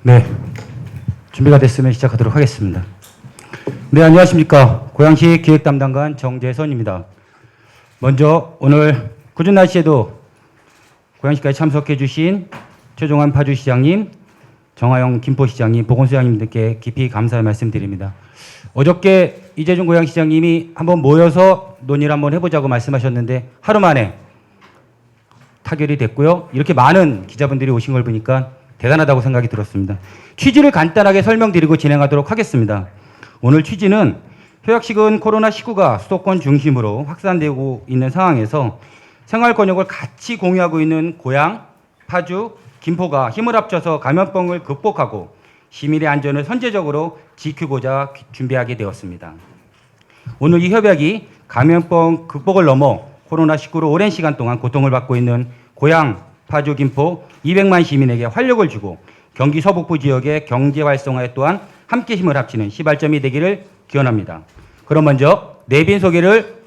네, 준비가 됐으면 시작하도록 하겠습니다. 네, 안녕하십니까. 고양시 기획담당관 정재선입니다. 먼저 오늘 궂은 날씨에도 고양시까지 참석해 주신 최종환 파주시장님, 정하영 김포시장님, 보건소장님들께 깊이 감사의 말씀드립니다. 어저께 이재준 고양시장님이 한번 모여서 논의를 한번 해보자고 말씀하셨는데 하루 만에 타결이 됐고요. 이렇게 많은 기자분들이 오신 걸 보니까 대단하다고 생각이 들었습니다. 취지를 간단하게 설명드리고 진행하도록 하겠습니다. 오늘 취지는 효약식은 코로나19가 수도권 중심으로 확산되고 있는 상황에서 생활 권역을 같이 공유하고 있는 고양, 파주, 김포가 힘을 합쳐서 감염병을 극복하고 시민의 안전을 선제적으로 지키고자 준비하게 되었습니다. 오늘 이 협약이 감염병 극복을 넘어 코로나19로 오랜 시간 동안 고통을 받고 있는 고양, 파주, 김포 200만 시민에게 활력을 주고 경기 서북부 지역의 경제 활성화에 또한 함께 힘을 합치는 시발점이 되기를 기원합니다. 그럼 먼저 내빈 소개를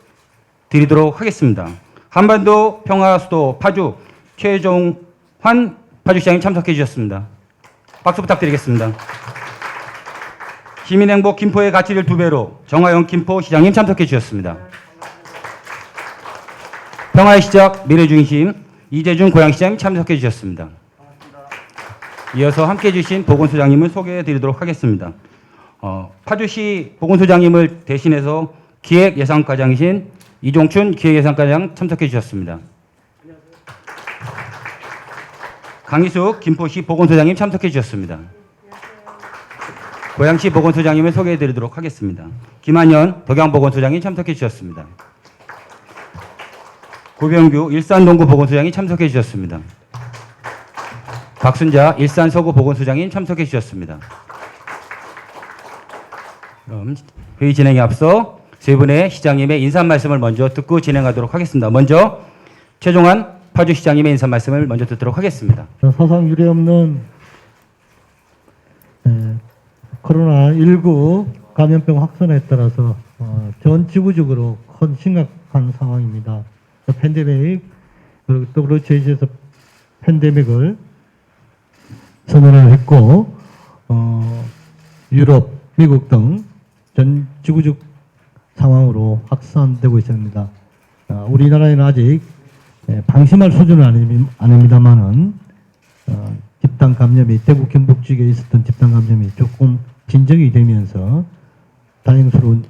드리도록 하겠습니다. 한반도 평화수도 파주 최종환 파주시장님 참석해 주셨습니다. 박수 부탁드리겠습니다. 시민행복 김포의 가치를 2배로 정하영 김포시장님 참석해 주셨습니다. 평화의 시작 미래중심 이재준 고양시장님 참석해 주셨습니다. 이어서 함께해 주신 보건소장님을 소개해 드리도록 하겠습니다. 파주시 보건소장님을 대신해서 기획예산과장이신 이종춘 기획예산과장 참석해 주셨습니다. 강희숙 김포시 보건소장님 참석해 주셨습니다. 고양시 보건소장님을 소개해 드리도록 하겠습니다. 김한현 덕양보건소장님 참석해 주셨습니다. 고병규 일산동구 보건소장이 참석해 주셨습니다. 박순자 일산서구 보건소장님 참석해 주셨습니다. 그럼 회의 진행에 앞서 세 분의 시장님의 인사 말씀을 먼저 듣고 진행하도록 하겠습니다. 먼저 최종환 파주시장님의 인사 말씀을 먼저 듣도록 하겠습니다. 사상 유례 없는 코로나19 감염병 확산에 따라서 전 지구적으로 큰 심각한 상황입니다. 팬데믹, 그리고 WHO에서 팬데믹을 선언을 했고, 유럽, 미국 등 전 지구적 상황으로 확산되고 있습니다. 우리나라에는 아직 방심할 수준은 아닙니다만은 집단 감염이 대구 경북 지역에 있었던 집단 감염이 조금 진정이 되면서 다행스러운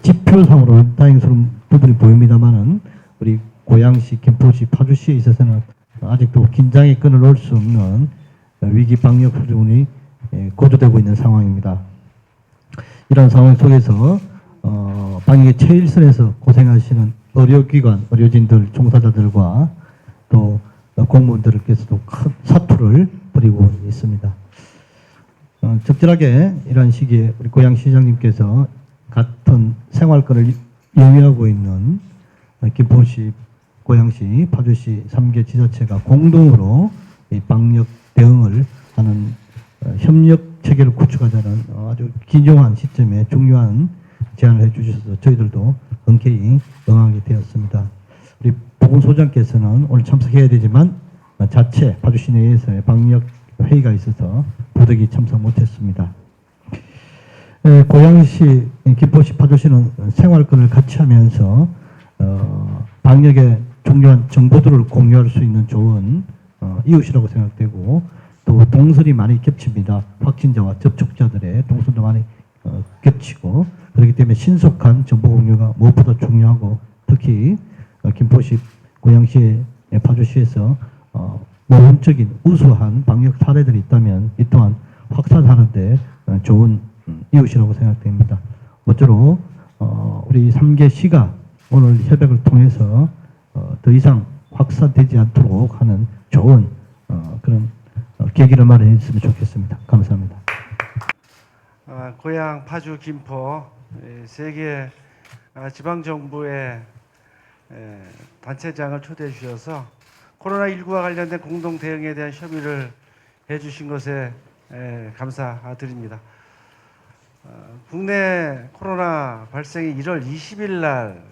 지표상으로 다행스러운 부분이 보입니다만은 우리 고양시, 김포시, 파주시에 있어서는 아직도 긴장의 끈을 놓을 수 없는 위기 방역 수준이 고조되고 있는 상황입니다. 이런 상황 속에서 방역의 최일선에서 고생하시는 의료기관, 의료진들, 종사자들과 또 공무원들께서도 큰 사투를 벌이고 있습니다. 적절하게 이러한 시기에 우리 고양시장님께서 같은 생활권을 영위하고 있는 김포시, 고양시, 파주시 3개 지자체가 공동으로 이 방역 대응을 하는 협력 체계를 구축하자는 아주 긴요한 시점에 중요한 제안을 해주셔서 저희들도 흔쾌히 응하게 되었습니다. 우리 보건소장께서는 오늘 참석해야 되지만 자체 파주시 내에서의 방역 회의가 있어서 부득이 참석 못했습니다. 고양시, 김포시, 파주시는 생활권을 같이 하면서 방역의 중요한 정보들을 공유할 수 있는 좋은 이웃이라고 생각되고 또 동선이 많이 겹칩니다. 확진자와 접촉자들의 동선도 많이 겹치고 그렇기 때문에 신속한 정보 공유가 무엇보다 중요하고 특히 김포시, 고양시, 파주시에서 모범적인 우수한 방역 사례들이 있다면 이 또한 확산하는데 좋은 이웃이라고 생각됩니다. 모쪼록 우리 3개 시가 오늘 협약을 통해서 더 이상 확산되지 않도록 하는 좋은 그런 계기를 마련했으면 좋겠습니다. 감사합니다. 고양, 파주, 김포 세 개 지방정부의 단체장을 초대해 주셔서 코로나19와 관련된 공동 대응에 대한 협의를 해주신 것에 감사드립니다. 국내 코로나 발생이 1월 20일 날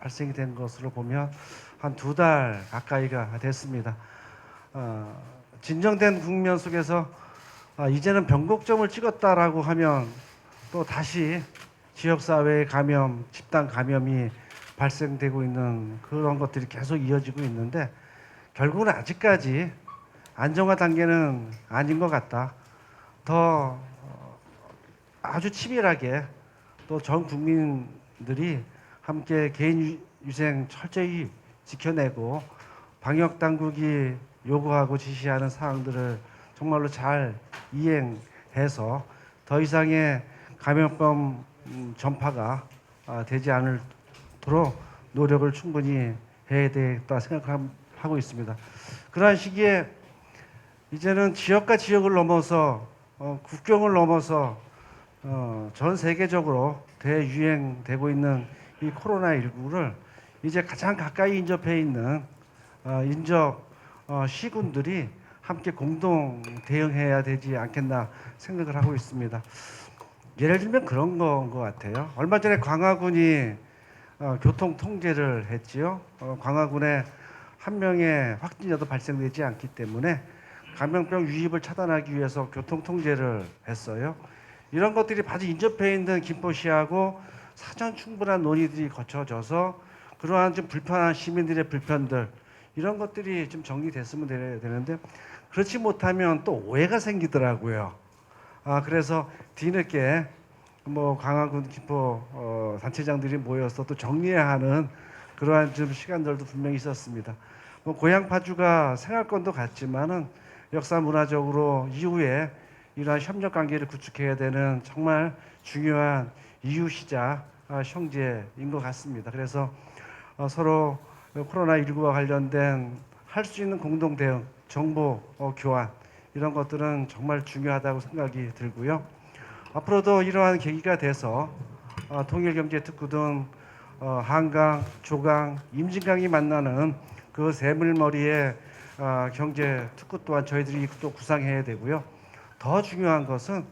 발생이 된 것으로 보면 한 2달 가까이가 됐습니다. 진정된 국면 속에서 이제는 변곡점을 찍었다라고 하면 또 다시 지역사회의 감염, 집단 감염이 발생되고 있는 그런 것들이 계속 이어지고 있는데 결국은 아직까지 안정화 단계는 아닌 것 같다. 더 아주 치밀하게 또 전 국민들이 함께 개인 위생 철저히 지켜내고 방역 당국이 요구하고 지시하는 사항들을 정말로 잘 이행해서 더 이상의 감염병 전파가 되지 않도록 노력을 충분히 해야 되겠다 생각하고 있습니다. 그러한 시기에 이제는 지역과 지역을 넘어서 국경을 넘어서 전 세계적으로 대유행되고 있는 이 코로나19를 이제 가장 가까이 인접해 있는 인접 시군들이 함께 공동 대응해야 되지 않겠나 생각을 하고 있습니다. 예를 들면 그런 것 같아요. 얼마 전에 광화군이 교통 통제를 했지요. 광화군에 한 명의 확진자도 발생되지 않기 때문에 감염병 유입을 차단하기 위해서 교통 통제를 했어요. 이런 것들이 아주 인접해 있는 김포시하고 사전 충분한 논의들이 거쳐져서 그러한 좀 불편한 시민들의 불편들 이런 것들이 좀 정리됐으면 되는데 그렇지 못하면 또 오해가 생기더라고요. 그래서 뒤늦게 뭐 광화군 김포 단체장들이 모여서 또 정리해야 하는 그러한 좀 시간들도 분명히 있었습니다. 뭐 고향 파주가 생활권도 같지만은 역사 문화적으로 이후에 이러한 협력 관계를 구축해야 되는 정말 중요한 이웃이자 형제인 것 같습니다. 그래서 서로 코로나19와 관련된 할 수 있는 공동 대응, 정보 교환 이런 것들은 정말 중요하다고 생각이 들고요. 앞으로도 이러한 계기가 돼서 통일경제특구 등 한강, 조강, 임진강이 만나는 그 새물머리의 경제특구 또한 저희들이 또 구상해야 되고요. 더 중요한 것은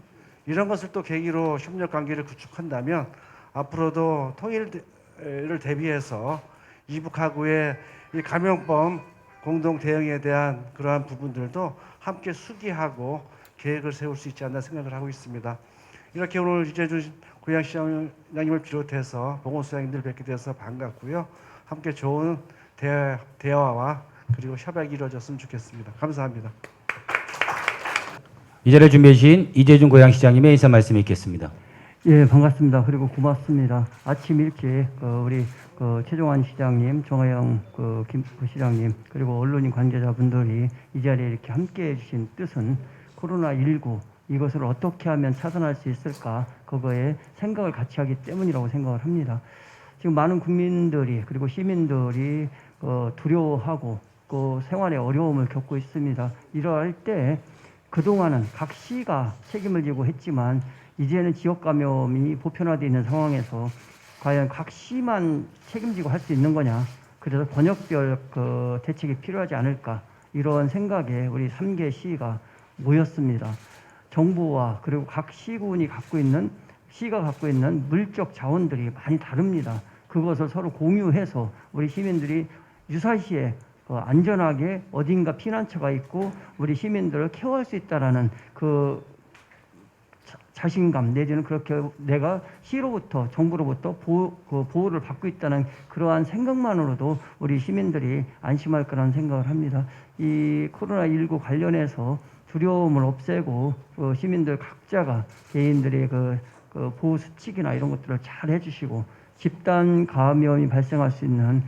이런 것을 또 계기로 협력 관계를 구축한다면 앞으로도 통일을 대비해서 이북하고의 이 감염병 공동 대응에 대한 그러한 부분들도 함께 수기하고 계획을 세울 수 있지 않나 생각을 하고 있습니다. 이렇게 오늘 이재준 고양시장님을 비롯해서 보건소장님들 뵙게 돼서 반갑고요. 함께 좋은 대화와 그리고 협약이 이루어졌으면 좋겠습니다. 감사합니다. 이 자리에 준비해 주신 이재준 고양시장님의 인사 말씀이 있겠습니다. 예, 반갑습니다. 그리고 고맙습니다. 아침 일찍 우리 최종환 시장님, 정하영 김 시장님, 그리고 언론인 관계자분들이 이 자리에 이렇게 함께해 주신 뜻은 코로나19 이것을 어떻게 하면 차단할 수 있을까 그거에 생각을 같이 하기 때문이라고 생각을 합니다. 지금 많은 국민들이 그리고 시민들이 두려워하고 그 생활에 어려움을 겪고 있습니다. 이러할 때 그동안은 각 시가 책임을 지고 했지만 이제는 지역 감염이 보편화되어 있는 상황에서 과연 각 시만 책임지고 할 수 있는 거냐. 그래서 번역별 대책이 필요하지 않을까. 이런 생각에 우리 3개 시가 모였습니다. 정부와 그리고 각 시군이 시가 갖고 있는 물적 자원들이 많이 다릅니다. 그것을 서로 공유해서 우리 시민들이 유사시에 안전하게 어딘가 피난처가 있고 우리 시민들을 케어할 수 있다라는 그 자신감 내지는 그렇게 내가 시로부터 정부로부터 보호를 받고 있다는 그러한 생각만으로도 우리 시민들이 안심할 거라는 생각을 합니다. 이 코로나19 관련해서 두려움을 없애고 시민들 각자가 개인들의 보호 수칙이나 이런 것들을 잘 해주시고 집단 감염이 발생할 수 있는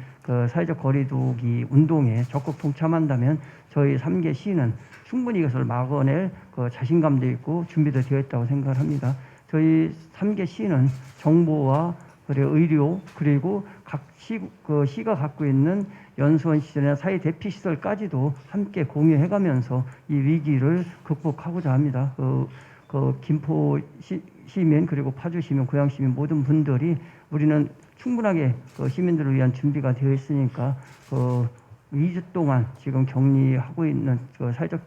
사회적 거리두기 운동에 적극 동참한다면 저희 3개 시는 충분히 이것을 막아낼 자신감도 있고 준비도 되어 있다고 생각을 합니다. 저희 3개 시는 정보와 그리고 의료 그리고 각 시가 갖고 있는 연수원 시설이나 사회 대피 시설까지도 함께 공유해가면서 이 위기를 극복하고자 합니다. 김포 시민 그리고 파주 시민, 고양 시민 모든 분들이 우리는 충분하게 시민들을 위한 준비가 되어 있으니까 2주 동안 지금 격리하고 있는 그 사회적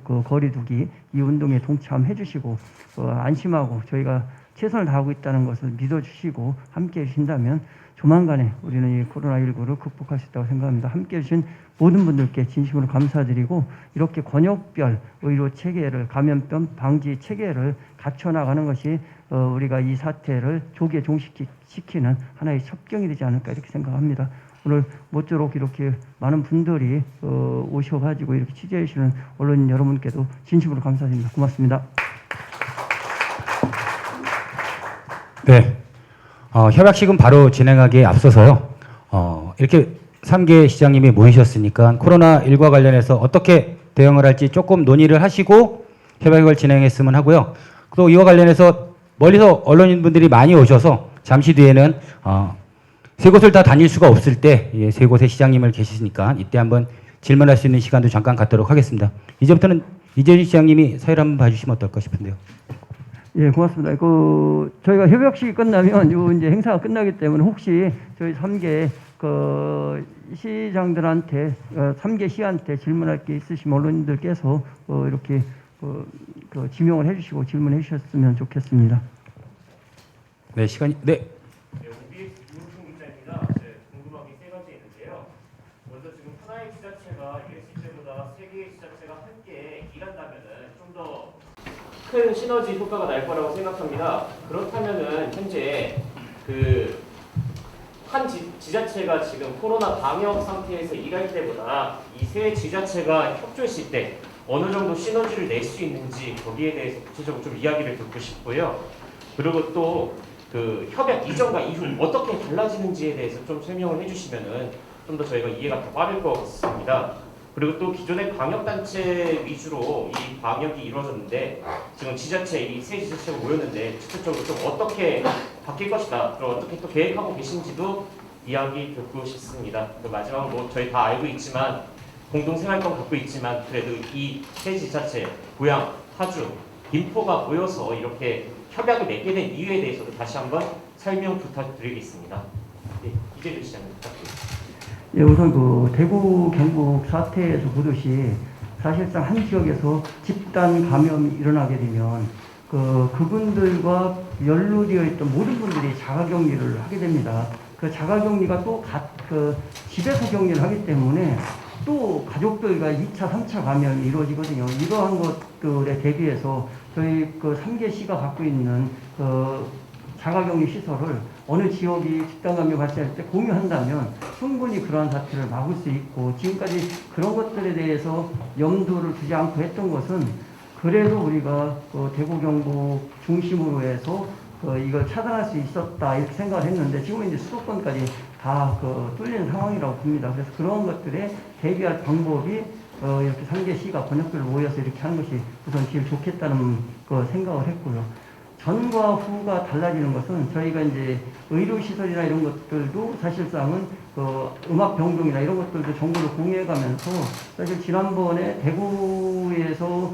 그 거리두기 이 운동에 동참해 주시고 안심하고 저희가 최선을 다하고 있다는 것을 믿어주시고 함께해 주신다면 조만간에 우리는 이 코로나19를 극복할 수 있다고 생각합니다. 함께해 주신 모든 분들께 진심으로 감사드리고 이렇게 권역별 의료 체계를 감염병 방지 체계를 갖춰나가는 것이 우리가 이 사태를 조기에 종식시키는 하나의 첩경이 되지 않을까 이렇게 생각합니다. 오늘 모쪼록 이렇게 많은 분들이 오셔가지고 이렇게 취재해 주시는 언론인 여러분께도 진심으로 감사드립니다. 고맙습니다. 네. 협약식은 바로 진행하기에 앞서서요. 이렇게 3개 시장님이 모이셨으니까 코로나19와 관련해서 어떻게 대응을 할지 조금 논의를 하시고 협약을 진행했으면 하고요. 또 이와 관련해서 멀리서 언론인분들이 많이 오셔서 잠시 뒤에는 세 곳을 다 다닐 수가 없을 때 세 곳의 시장님을 계시니까 이때 한번 질문할 수 있는 시간도 잠깐 갖도록 하겠습니다. 이제부터는 이재준 시장님이 사회를 한번 봐주시면 어떨까 싶은데요. 예, 고맙습니다. 저희가 협약식이 끝나면 요 이제 행사가 끝나기 때문에 혹시 저희 3개 시장들한테 3개 시한테 질문할 게 있으시면 언론인들께서 이렇게 지명을 해주시고 질문해 주셨으면 좋겠습니다. 네, 시간이 네. 네, OBS 유승 기자입니다. 궁금한 게 세 가지 있는데요. 먼저 지금 하나의 지자체가 USC 때보다 세 개의 지자체가 함께 일한다면은 좀 더 큰 시너지 효과가 날 거라고 생각합니다. 그렇다면은 현재 한 지자체가 지금 코로나 방역 상태에서 일할 때보다 이 세 지자체가 협조했을 때 어느 정도 시너지를 낼 수 있는지 거기에 대해서 구체적으로 좀 이야기를 듣고 싶고요. 그리고 또 협약 이전과 이후 어떻게 달라지는지에 대해서 좀 설명을 해주시면은 좀 더 저희가 이해가 더 빠를 것 같습니다. 그리고 또 기존의 방역단체 위주로 이 방역이 이루어졌는데 지금 이 세 지자체가 모였는데 직접적으로 좀 어떻게 바뀔 것이다. 그리고 어떻게 또 계획하고 계신지도 이야기 듣고 싶습니다. 마지막으로 저희 다 알고 있지만 공동생활권 갖고 있지만 그래도 이 세 지자체 고양, 파주, 김포가 모여서 이렇게 협약을 맺게 된 이유에 대해서도 다시 한번 설명 부탁드리겠습니다. 네, 이재준 시장님 부탁드립니다. 예, 우선 대구 경북 사태에서 보듯이 사실상 한 지역에서 집단 감염이 일어나게 되면 그분들과 연루되어 있던 모든 분들이 자가격리를 하게 됩니다. 그 자가격리가 또 집에서 격리를 하기 때문에 또 가족들과 2차, 3차 감염이 이루어지거든요. 이러한 것들에 대비해서 저희 3개 시가 갖고 있는 자가격리 시설을 어느 지역이 집단 감염 발생할 때 공유한다면 충분히 그러한 사태를 막을 수 있고 지금까지 그런 것들에 대해서 염두를 두지 않고 했던 것은 그래도 우리가 대구 경북 중심으로 해서 이걸 차단할 수 있었다 이렇게 생각을 했는데 지금은 이제 수도권까지 다 뚫리는 상황이라고 봅니다. 그래서 그런 것들에 대비할 방법이 이렇게 3개 시가 번역별로 모여서 이렇게 하는 것이 우선 제일 좋겠다는 생각을 했고요. 전과 후가 달라지는 것은 저희가 이제 의료시설이나 이런 것들도 사실상은 음압병동이나 이런 것들도 정보를 공유해가면서 사실 지난번에 대구에서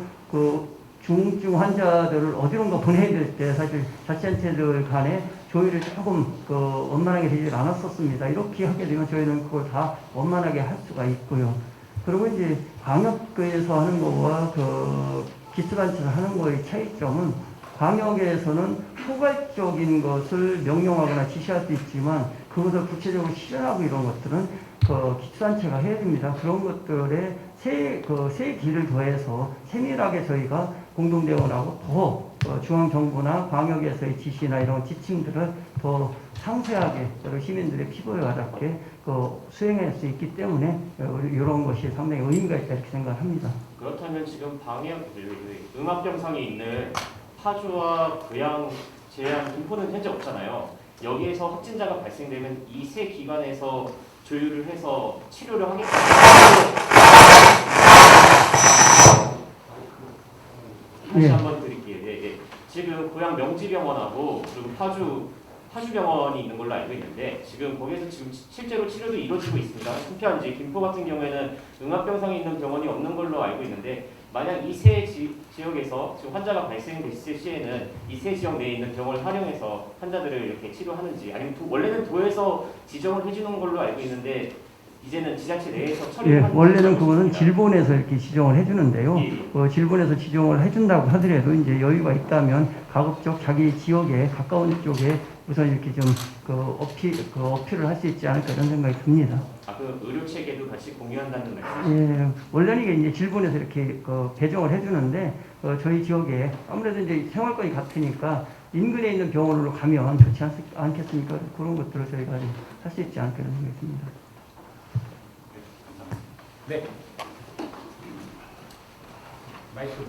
중증 환자들을 어디론가 보내야 될 때 사실 자치단체들 간에 조율을 조금 원만하게 되지 않았었습니다. 이렇게 하게 되면 저희는 그걸 다 원만하게 할 수가 있고요. 그리고 이제 방역에서 하는 거와 기초단체에서 하는 거의 차이점은 방역에서는 포괄적인 것을 명령하거나 지시할 수 있지만 그것을 구체적으로 실현하고 이런 것들은 기초단체가 해야 됩니다. 그런 것들에 세 길을 더해서 세밀하게 저희가 공동대원하고 더 중앙정부나 방역에서의 지시나 이런 지침들을 더 상세하게 여러 시민들의 피부에 와닿게 수행할 수 있기 때문에 이런 것이 상당히 의미가 있다 이렇게 생각합니다. 그렇다면 지금 음압병상에 있는 파주와 고양, 제양, 김포는 현재 없잖아요. 여기에서 확진자가 발생되면 이 세 기관에서 조율을 해서 치료를 하겠습니다. 다시 한번 드릴게요. 네. 지금 고양 명지병원하고 그리고 파주병원이 있는 걸로 알고 있는데 지금 거기에서 지금 실제로 치료도 이루어지고 있습니다. 한편 이제 김포 같은 경우에는 음압병상에 있는 병원이 없는 걸로 알고 있는데 만약 이 세 지역에서 지금 환자가 발생됐을 시에는 이 세 지역 내에 있는 병원을 활용해서 환자들을 이렇게 치료하는지 아니면 원래는 도에서 지정을 해주는 걸로 알고 있는데 이제는 지자체 내에서 예, 처리하는 원래는 그거는 질본에서 이렇게 지정을 해주는데요. 예. 질본에서 지정을 해준다고 하더라도 이제 여유가 있다면 가급적 자기 지역에 가까운 쪽에 우선 이렇게 좀 어필을 할 수 있지 않을까 이런 생각이 듭니다. 그 의료 체계도 같이 공유한다는 말씀이시죠? 예, 원래는 이게 이제 질본에서 이렇게 배정을 해주는데 저희 지역에 아무래도 이제 생활권이 같으니까 인근에 있는 병원으로 가면 좋지 않겠습니까? 그런 것들을 저희가 할 수 있지 않을까 이런 생각이 듭니다. 네. 마이크.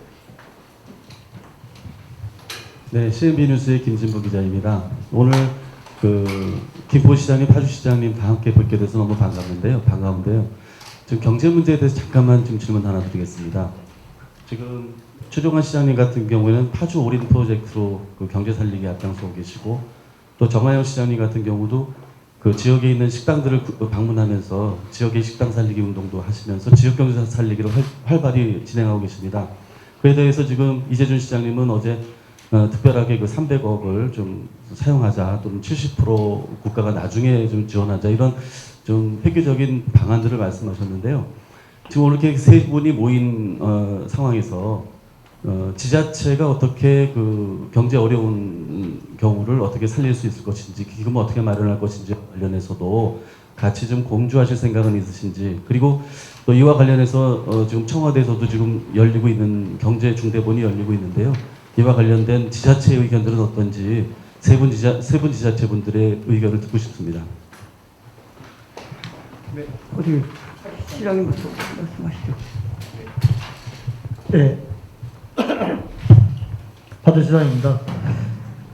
네, CNB 뉴스의 김진부 기자입니다. 오늘 김포시장님, 파주시장님 다 함께 뵙게 돼서 너무 반가운데요. 지금 경제 문제에 대해서 잠깐만 좀 질문 하나 드리겠습니다. 지금 최종환 시장님 같은 경우에는 파주 올인 프로젝트로 그 경제 살리기 앞장서고 계시고, 또 정하영 시장님 같은 경우도 그 지역에 있는 식당들을 방문하면서 지역의 식당 살리기 운동도 하시면서 지역 경제 살리기를 활발히 진행하고 계십니다. 그에 대해서 지금 이재준 시장님은 어제 특별하게 그 300억을 좀 사용하자, 또는 70% 국가가 나중에 좀 지원하자, 이런 좀 획기적인 방안들을 말씀하셨는데요. 지금 오늘 이렇게 세 분이 모인 상황에서 지자체가 어떻게 그 경제 어려운 경우를 어떻게 살릴 수 있을 것인지, 기금을 어떻게 마련할 것인지 관련해서도 같이 좀 공조하실 생각은 있으신지, 그리고 또 이와 관련해서 지금 청와대에서도 지금 열리고 있는 경제 중대본이 열리고 있는데요. 이와 관련된 지자체 의견들은 어떤지 세 분 지자체분들의 의견을 듣고 싶습니다. 네. 어디 시장님부터 말씀하시죠. 네. 파주시장입니다.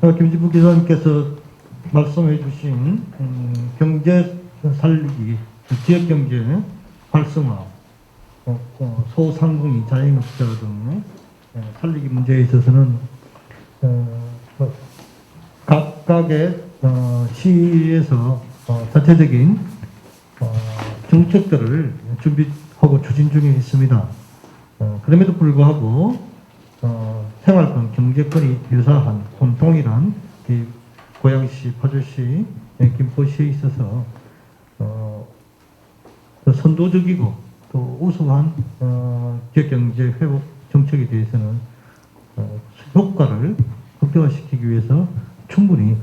김진부 기자님께서 말씀해 주신 경제 살리기, 지역 경제 활성화, 소상공인, 자영업자 등 살리기 문제에 있어서는 각각의 시에서 자체적인 정책들을 준비하고 추진 중에 있습니다. 그럼에도 불구하고 생활권, 경제권이 유사한 동일한 이 고양시, 파주시, 김포시에 있어서 선도적이고 또 우수한 지역경제 회복 정책에 대해서는 효과를 극대화시키기 위해서 충분히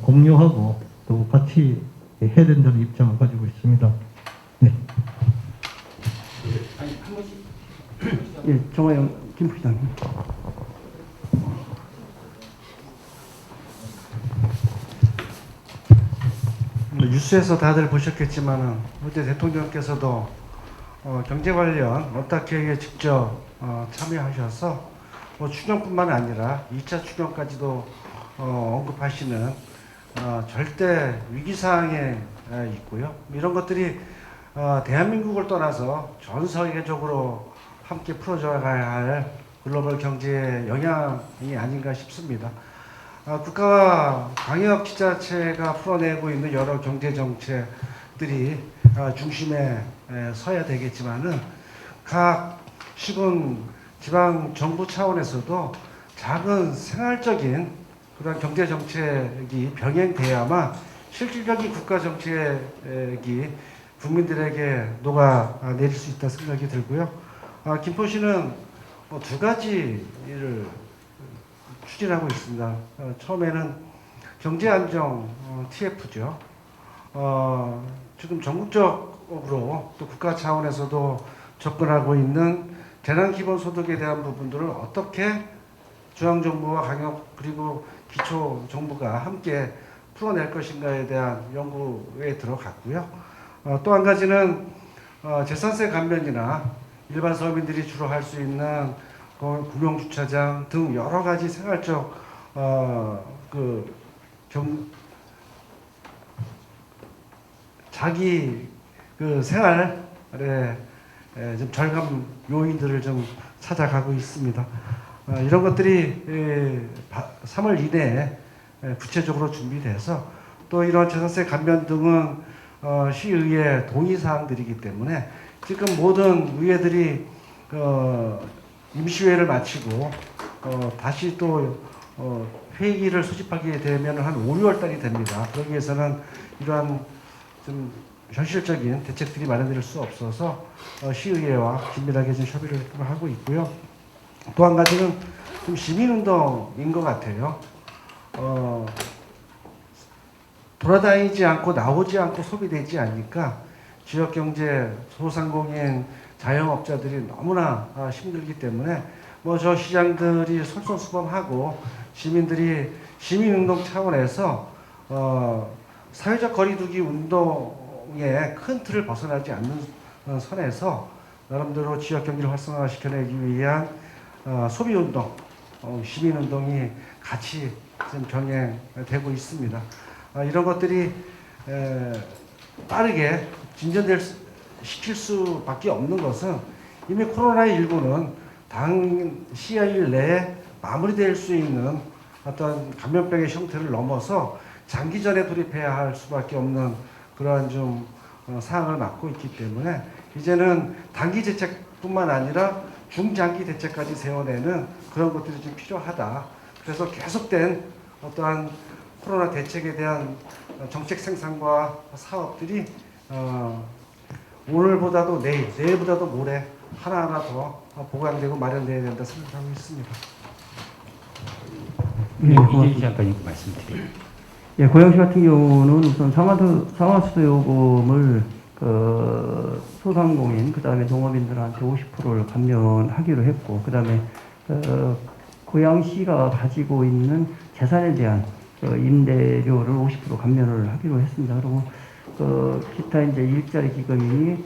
공유하고 또 같이 해야 된다는 입장을 가지고 있습니다. 네. 예, 정하영 김부시장님. 뉴스에서 다들 보셨겠지만은 어제 대통령께서도 경제 관련 어떻게 직접 참여하셔서 추경뿐만 아니라 2차 추경까지도 언급하시는 절대 위기 상황에 있고요. 이런 것들이 대한민국을 떠나서 전 세계적으로 함께 풀어져가야 할 글로벌 경제의 영향이 아닌가 싶습니다. 국가와 광역 지자체가 풀어내고 있는 여러 경제 정책들이 중심에 서야 되겠지만은 각 시군 지방 정부 차원에서도 작은 생활적인 그런 경제 정책이 병행돼야만 실질적인 국가 정책이 국민들에게 녹아내릴 수 있다 생각이 들고요. 김포시는 두 가지를 추진하고 있습니다. 처음에는 경제안정 TF죠. 지금 전국적으로 또 국가 차원에서도 접근하고 있는 재난기본소득에 대한 부분들을 어떻게 중앙정부와 광역 그리고 기초정부가 함께 풀어낼 것인가에 대한 연구에 들어갔고요. 또 한 가지는 재산세 감면이나 일반 서민들이 주로 할 수 있는 구명주차장 등 여러 가지 생활적 자기 생활에 좀 절감 요인들을 좀 찾아가고 있습니다. 이런 것들이 3월 이내에 구체적으로 준비돼서 또 이런 재산세 감면 등은 시의회 동의 사항들이기 때문에 지금 모든 의회들이 임시회를 마치고 다시 또 회의를 소집하게 되면 한 5, 6월 달이 됩니다. 그러기 위해서는 이러한 좀 현실적인 대책들이 마련될 수 없어서 시의회와 긴밀하게 지금 협의를 하고 있고요. 또 한 가지는 좀 시민운동인 것 같아요. 돌아다니지 않고 나오지 않고 소비되지 않으니까 지역경제, 소상공인, 자영업자들이 너무나 힘들기 때문에 뭐 저 시장들이 솔선수범하고 시민들이 시민운동 차원에서 사회적 거리두기 운동의 큰 틀을 벗어나지 않는 선에서 나름대로 지역 경기를 활성화시켜내기 위한 소비운동, 시민운동이 같이 지금 병행되고 있습니다. 이런 것들이 빠르게 시킬 수밖에 없는 것은 이미 코로나19는 당 시일 내에 마무리될 수 있는 어떤 감염병의 형태를 넘어서 장기전에 돌입해야 할 수밖에 없는 그러한 좀 상황을 맞고 있기 때문에 이제는 단기 대책뿐만 아니라 중장기 대책까지 세워내는 그런 것들이 좀 필요하다. 그래서 계속된 어떠한 코로나 대책에 대한 정책 생산과 사업들이 오늘보다도 내일보다도 모레 하나하나 더 보강되고 마련되어야 된다 생각하고 있습니다. 네, 고맙습니다. 이재희 장관님 말씀드립니다. 예, 고양시 같은 경우는 우선 상하수도 요금을 소상공인, 그 다음에 농업인들한테 50%를 감면하기로 했고, 그 다음에 고양시가 가지고 있는 재산에 대한 임대료를 50% 감면을 하기로 했습니다. 그리고 기타 이제 일자리 기금이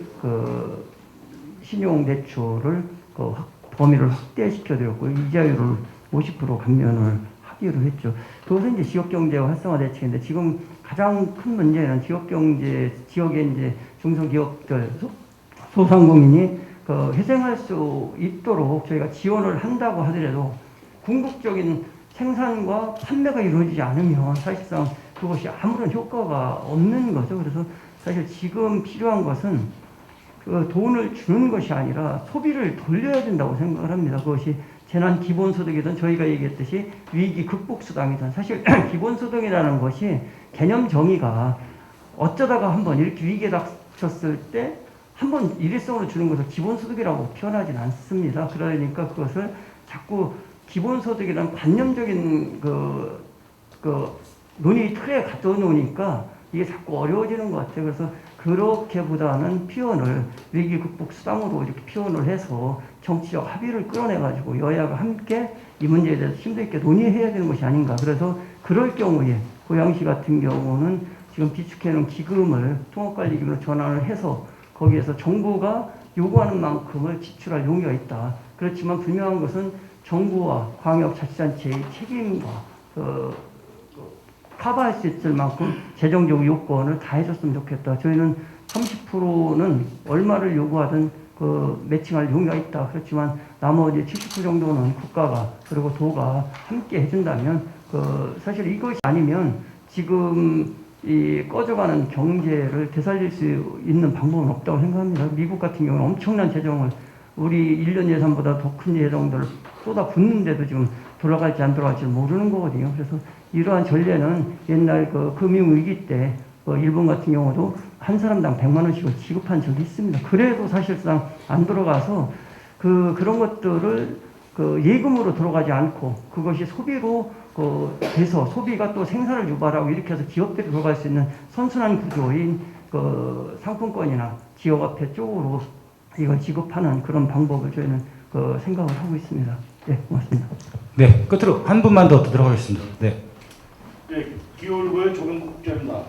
신용 대출을 범위를 확대시켜드렸고 이자율을 50% 감면을 하기로 했죠. 그것은 이제 지역경제 활성화 대책인데 지금 가장 큰 문제는 지역의 이제 중소기업들 소상공인이 회생할 수 있도록 저희가 지원을 한다고 하더라도 궁극적인 생산과 판매가 이루어지지 않으면 사실상 그것이 아무런 효과가 없는 거죠. 그래서 사실 지금 필요한 것은 돈을 주는 것이 아니라 소비를 돌려야 된다고 생각을 합니다. 그것이 재난 기본소득이든 저희가 얘기했듯이 위기 극복 수당이든 사실 기본소득이라는 것이 개념 정의가 어쩌다가 한번 이렇게 위기에 닥쳤을 때 한번 일회성으로 주는 것을 기본소득이라고 표현하진 않습니다. 그러니까 그것을 자꾸 기본소득이라는 관념적인 논의 틀에 갖다 놓으니까 이게 자꾸 어려워지는 것 같아요. 그래서 그렇게보다는 표현을 위기 극복 수당으로 이렇게 표현을 해서 정치적 합의를 끌어내가지고 여야가 함께 이 문제에 대해서 심도 있게 논의해야 되는 것이 아닌가. 그래서 그럴 경우에 고양시 같은 경우는 지금 비축해놓은 기금을 통합관리기금으로 전환을 해서 거기에서 정부가 요구하는 만큼을 지출할 용의가 있다. 그렇지만 분명한 것은 정부와 광역자치단체의 책임과 커버할 수 있을 만큼 재정적 요건을 다 해줬으면 좋겠다. 저희는 30%는 얼마를 요구하든 매칭할 용의가 있다. 그렇지만 나머지 70% 정도는 국가가 그리고 도가 함께 해준다면 사실 이것이 아니면 지금 이 꺼져가는 경제를 되살릴 수 있는 방법은 없다고 생각합니다. 미국 같은 경우는 엄청난 재정을 우리 1년 예산보다 더 큰 재정들을 쏟아붓는데도 지금 돌아갈지 안 돌아갈지 모르는 거거든요. 그래서 이러한 전례는 옛날 금융위기 때 일본 같은 경우도 한 사람당 100만 원씩을 지급한 적이 있습니다. 그래도 사실상 안 돌아가서 그런 것들을 예금으로 들어가지 않고 그것이 소비로 돼서 소비가 또 생산을 유발하고 이렇게 해서 기업들이 들어갈 수 있는 선순환 구조인 상품권이나 지역화폐 쪽으로 이걸 지급하는 그런 방법을 저희는 생각을 하고 있습니다. 네, 고맙습니다. 네, 끝으로 한 분만 더 듣도록 하겠습니다. 네. 네, 기울고의 조경국장입니다.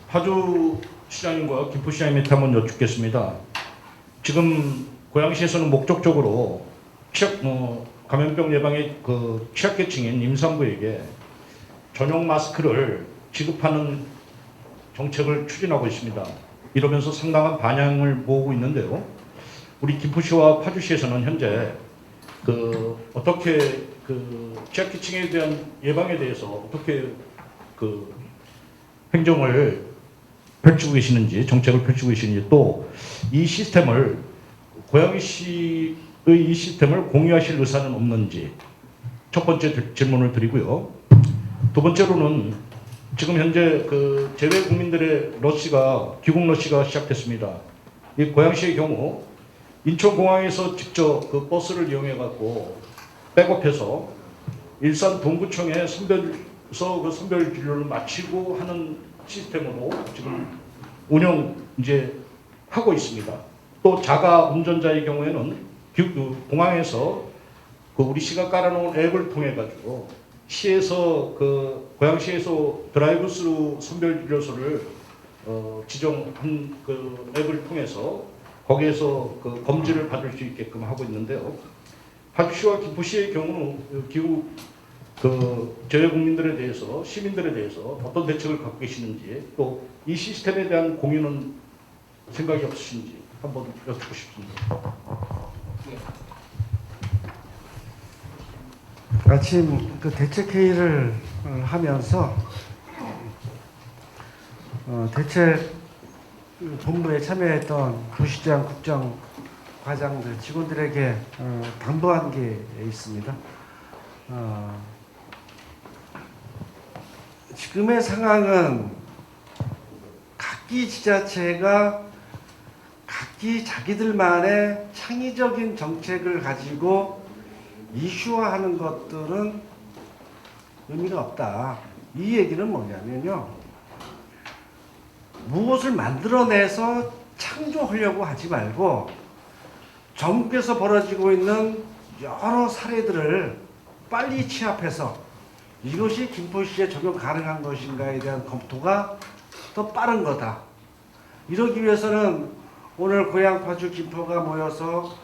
파주 시장님과 김포 시장님한테 한번 여쭙겠습니다. 지금 고양시에서는 목적적으로 감염병 예방의 취약계층인 임산부에게 전용 마스크를 지급하는 정책을 추진하고 있습니다. 이러면서 상당한 반향을 모으고 있는데요. 우리 김포시와 파주시에서는 현재 어떻게 취약계층에 대한 예방에 대해서 어떻게 행정을 펼치고 계시는지, 정책을 펼치고 계시는지, 또 이 시스템을 고양시의 이 시스템을 공유하실 의사는 없는지 첫 번째 질문을 드리고요. 두 번째로는 지금 현재 그 재외 국민들의 러시가 귀국 러시가 시작됐습니다. 이 고양시의 경우 인천공항에서 직접 그 버스를 이용해 갖고 백업해서 일산 동구청에 선별서 그 선별 진료를 마치고 하는 시스템으로 지금 운영 이제 하고 있습니다. 또 자가 운전자의 경우에는 그 공항에서 그 우리 시가 깔아놓은 앱을 통해 가지고 시에서 그 고양시에서 드라이브스루 선별진료소를 지정한 그 앱을 통해서 거기에서 그 검진을 받을 수 있게끔 하고 있는데요. 파주시와 김포시의 경우는 기후 그 재외 국민들에 대해서 시민들에 대해서 어떤 대책을 갖고 계시는지 또 이 시스템에 대한 공유는 생각이 없으신지 한번 여쭙고 싶습니다. 아침 그 대책 회의를 하면서 대책 본부에 참여했던 부시장, 국장, 과장들, 직원들에게 당부한 게 있습니다. 지금의 상황은 각기 지자체가 각기 자기들만의 창의적인 정책을 가지고 이슈화하는 것들은 의미가 없다. 이 얘기는 뭐냐면요. 무엇을 만들어내서 창조하려고 하지 말고 전국에서 벌어지고 있는 여러 사례들을 빨리 취합해서 이것이 김포시에 적용 가능한 것인가에 대한 검토가 더 빠른 거다. 이러기 위해서는 오늘 고양, 파주, 김포가 모여서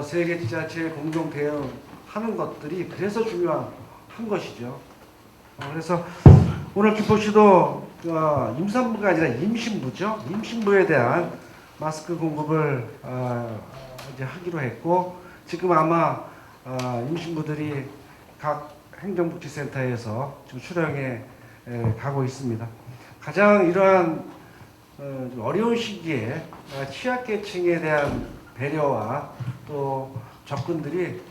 세 개 지자체의 공동 대응하는 것들이 그래서 중요한 것이죠. 그래서 오늘 김포시도 임산부가 아니라 임신부죠. 임신부에 대한 마스크 공급을 이제 하기로 했고 지금 아마 임신부들이 각 행정복지센터에서 지금 수령에 가고 있습니다. 가장 이러한 좀 어려운 시기에 취약계층에 대한 배려와 또 접근들이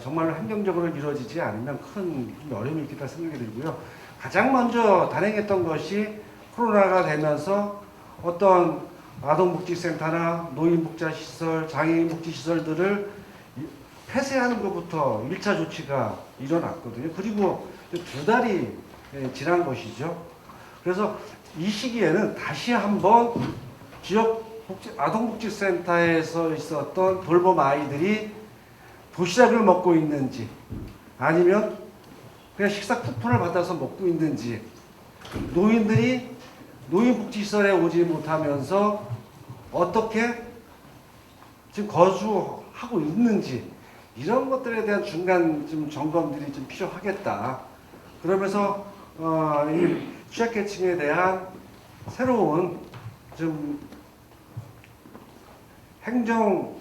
정말로 행정적으로 이루어지지 않으면 큰 어려움이 있겠다 생각이 들고요. 가장 먼저 단행했던 것이 코로나가 되면서 어떤 아동복지센터나 노인복지시설, 장애인복지시설들을 폐쇄하는 것부터 1차 조치가 일어났거든요. 그리고 2달이 지난 것이죠. 그래서 이 시기에는 다시 한번 지역 아동복지센터에서 있었던 돌봄 아이들이 도시락을 먹고 있는지 아니면 그냥 식사 쿠폰을 받아서 먹고 있는지 노인들이 노인복지시설에 오지 못하면서 어떻게 지금 거주하고 있는지 이런 것들에 대한 중간 좀 점검들이 좀 필요하겠다. 그러면서 이 취약계층에 대한 새로운 좀 행정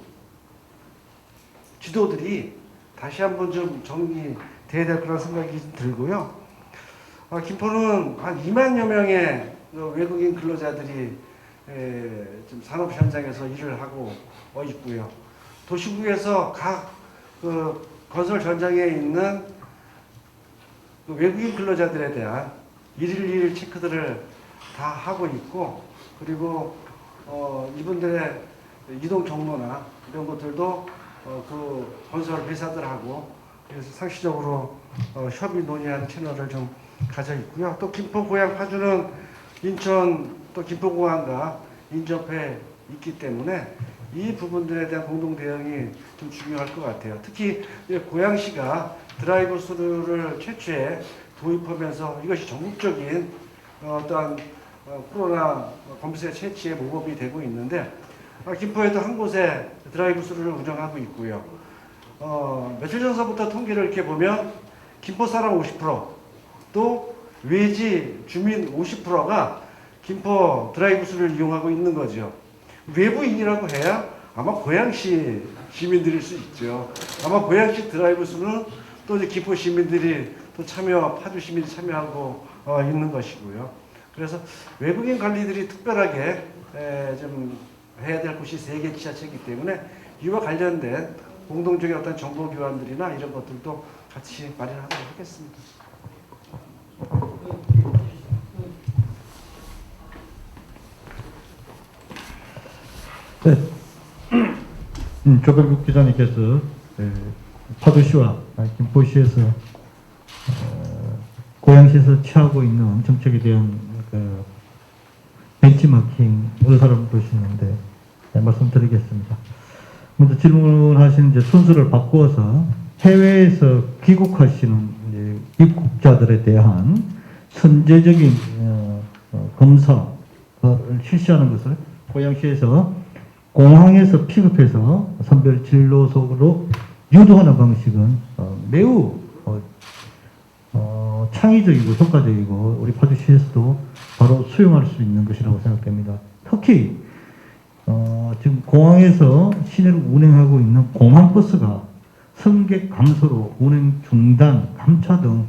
지도들이 다시 한번 좀 정리돼야 될 거라는 생각이 들고요. 김포는 한 2만여 명의 외국인 근로자들이 좀 산업 현장에서 일을 하고 있고요. 도시국에서 각 그 건설 현장에 있는 그 외국인 근로자들에 대한 111 체크들을 다 하고 있고 그리고 이분들의 이동 경로나 이런 것들도 그 건설 회사들하고 그래서 상시적으로 협의 논의하는 채널을 좀 가져 있고요. 또 김포, 고양, 파주는 인천 또 김포공항과 인접해 있기 때문에 이 부분들에 대한 공동 대응이 좀 중요할 것 같아요. 특히 고양시가 드라이브 스루를 최초에 도입하면서 이것이 전국적인 어떠한 코로나 검사 채취의 모범이 되고 있는데 김포에도 한 곳에 드라이브 스루를 운영하고 있고요. 며칠 전서부터 통계를 이렇게 보면 김포 사람 50% 또 외지 주민 50%가 김포 드라이브 스루를 이용하고 있는 거죠. 외부인이라고 해야 아마 고양시 시민들일 수 있죠. 아마 고양시 드라이브 스루는 또 이제 김포 시민들이 또 파주 시민이 참여하고 있는 것이고요. 그래서 외국인 관리들이 특별하게 좀 해야 될 곳이 3개 지자체이기 때문에 이와 관련된 공동적인 어떤 정보 교환들이나 이런 것들도 같이 마련하도록 하겠습니다. 조병국 기자님께서 파주시와 김포시에서 고양시에서 취하고 있는 정책에 대한 벤치마킹 의사를 보시는데 말씀드리겠습니다. 먼저 질문하신 이제 순서를 바꾸어서 해외에서 귀국하시는 이제 입국자들에 대한 선제적인 검사를 실시하는 것을 고양시에서 공항에서 픽업해서 선별 진료소로 유도하는 방식은 매우 창의적이고 효과적이고 우리 파주시에서도 바로 수용할 수 있는 것이라고 생각됩니다. 특히 지금 공항에서 시내를 운행하고 있는 공항버스가 승객 감소로 운행 중단, 감차 등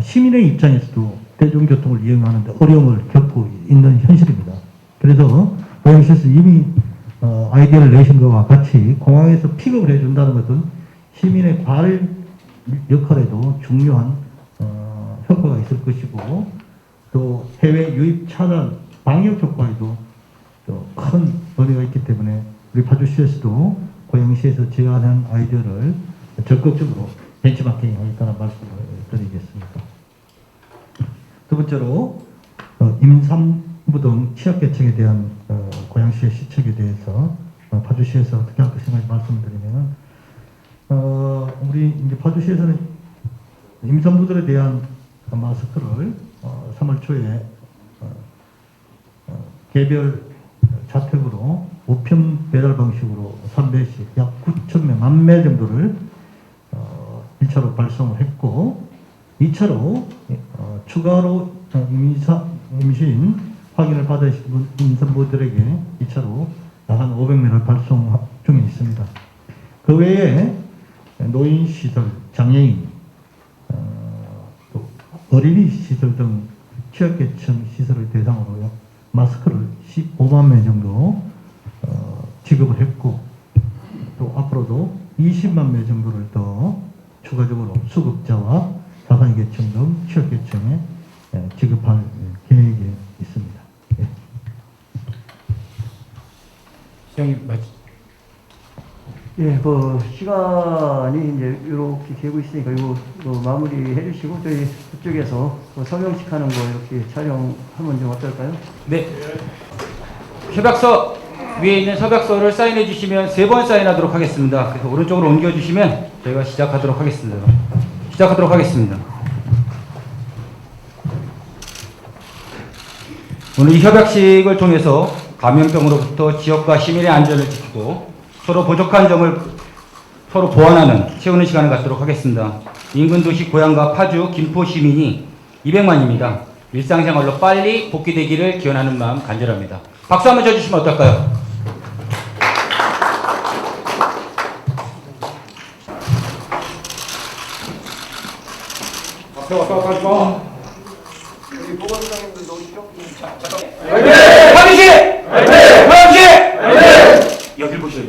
시민의 입장에서도 대중교통을 이용하는데 어려움을 겪고 있는 현실입니다. 그래서 고양시에서 이미 아이디어를 내신 것과 같이 공항에서 픽업을 해준다는 것은 시민의 발 역할에도 중요한 효과가 있을 것이고 또 해외 유입 차단 방역 효과에도 큰 의미가 있기 때문에 우리 파주시에서도 고양시에서 제안한 아이디어를 적극적으로 벤치마킹 하겠다는 말씀을 드리겠습니다. 두 번째로 임산부 등 취약계층에 대한 고양시의 시책에 대해서 파주시에서 어떻게 할 것인가 말씀드리면 우리 이제 파주시에서는 임산부들에 대한 마스크를 3월 초에 개별 자택으로 우편 배달 방식으로 3배씩 약 9,000명, 10,000매 정도를 1차로 발송을 했고 2차로 추가로 임신 확인을 받으신 임산부들에게 2차로 한 500매를 발송 중에 있습니다. 그 외에 노인시설, 장애인, 또 어린이 시설 등 취약계층 시설을 대상으로 마스크를 15만 매 정도 지급을 했고 또 앞으로도 20만 매 정도를 더 추가적으로 수급자와 다단계층 등 취약계층에 지급할 계획이 있습니다. 예. 시장님 맞. 예, 시간이 이제 이렇게 되고 있으니까 이거 마무리 해주시고 저희 그쪽에서 서명식 하는 거 이렇게 촬영하면 좀 어떨까요? 네. 협약서 위에 있는 협약서를 사인해 주시면 3번 사인하도록 하겠습니다. 그래서 오른쪽으로 옮겨 주시면 저희가 시작하도록 하겠습니다. 오늘 이 협약식을 통해서 감염병으로부터 지역과 시민의 안전을 지키고 서로 부족한 점을 서로 보완하는 채우는 시간을 갖도록 하겠습니다. 인근 도시 고양과 파주, 김포 시민이 200만입니다. 일상생활로 빨리 복귀되기를 기원하는 마음 간절합니다. 박수 한번 쳐주시면 어떨까요? 앞에 왔다 갔다 하지 마. 우리 보건소장님들도 오시죠? 화이팅!